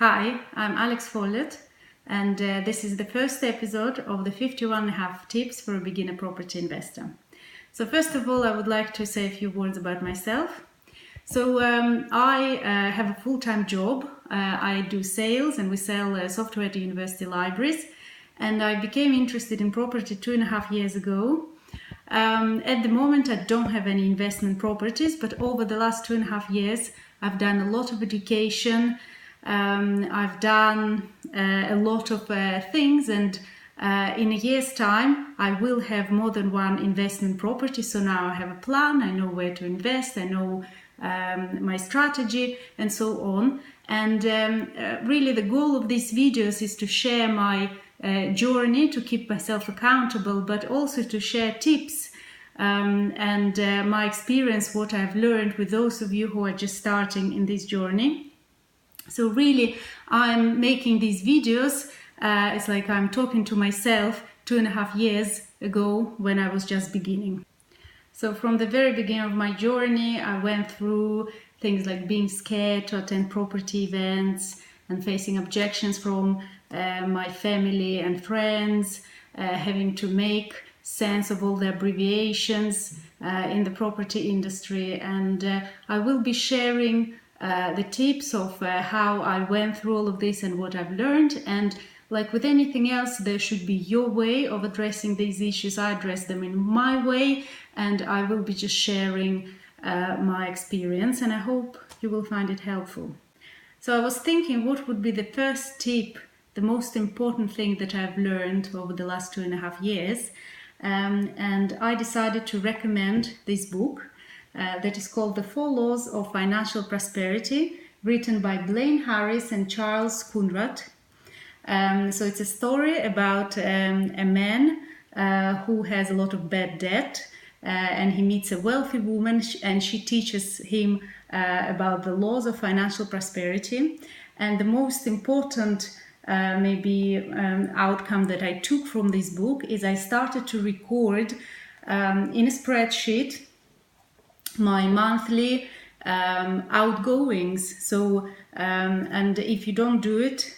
Hi, I'm Alex Follett, and this is the first episode of the 51.5 Tips for a Beginner Property Investor. So first of all, I would like to say a few words about myself. So I have a full-time job. I do sales and we sell software to university libraries. And I became interested in property 2.5 years ago. At the moment, I don't have any investment properties, but over the last 2.5 years, I've done a lot of education. I've done a lot of things, and in a year's time I will have more than one investment property. So now I have a plan, I know where to invest, I know my strategy and so on. And really the goal of these videos is to share my journey, to keep myself accountable, but also to share tips and my experience, what I've learned with those of you who are just starting in this journey. So really, I'm making these videos, it's like I'm talking to myself 2.5 years ago when I was just beginning. So from the very beginning of my journey, I went through things like being scared to attend property events and facing objections from my family and friends, having to make sense of all the abbreviations in the property industry. And I will be sharing the tips of how I went through all of this and what I've learned. And like with anything else, there should be your way of addressing these issues. I address them in my way, and I will be just sharing my experience, and I hope you will find it helpful. So I was thinking, what would be the first tip, the most important thing that I've learned over the last 2.5 years? And I decided to recommend this book. That is called The 4 Laws of Financial Prosperity, written by Blaine Harris and Charles Kunrat. So it's a story about a man who has a lot of bad debt, and he meets a wealthy woman, and she teaches him about the laws of financial prosperity. And the most important outcome that I took from this book is I started to record in a spreadsheet my monthly outgoings. So and if you don't do it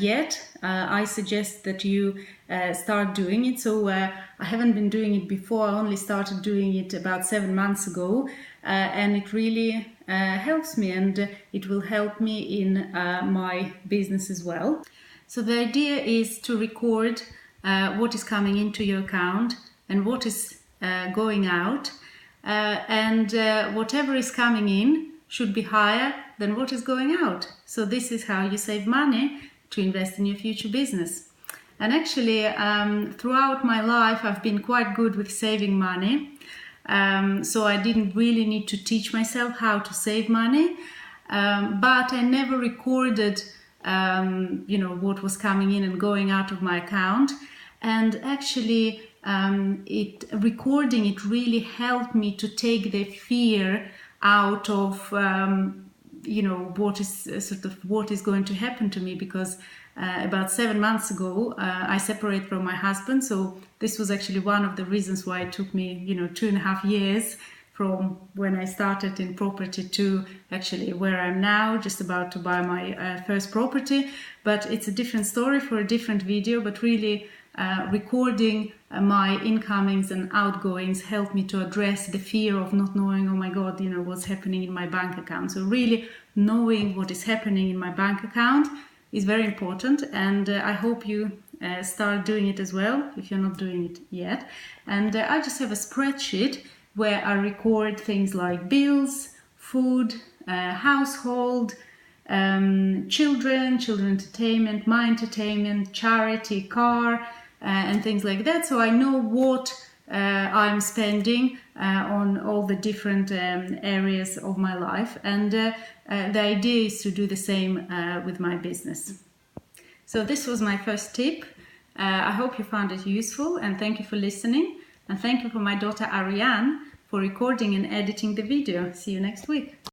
yet, I suggest that you start doing it. So I haven't been doing it before. I only started doing it about 7 months ago, and it really helps me, and it will help me in my business as well. So the idea is to record what is coming into your account and what is going out. And whatever is coming in should be higher than what is going out. So this is how you save money to invest in your future business. And actually, throughout my life, I've been quite good with saving money. So I didn't really need to teach myself how to save money. But I never recorded, what was coming in and going out of my account. And actually, recording it really helped me to take the fear out of what is going to happen to me, because about 7 months ago I separated from my husband. So this was actually one of the reasons why it took me 2.5 years from when I started in property to actually where I'm now, just about to buy my first property. But it's a different story for a different video. But really recording my incomings and outgoings helped me to address the fear of not knowing, oh my God, what's happening in my bank account. So really knowing what is happening in my bank account is very important, and I hope you start doing it as well if you're not doing it yet. And I just have a spreadsheet where I record things like bills, food, household, children entertainment, my entertainment, charity, car, and things like that. So I know what I'm spending on all the different areas of my life. And the idea is to do the same with my business. So this was my first tip. I hope you found it useful, and thank you for listening. And thank you for my daughter Ariane for recording and editing the video. See you next week.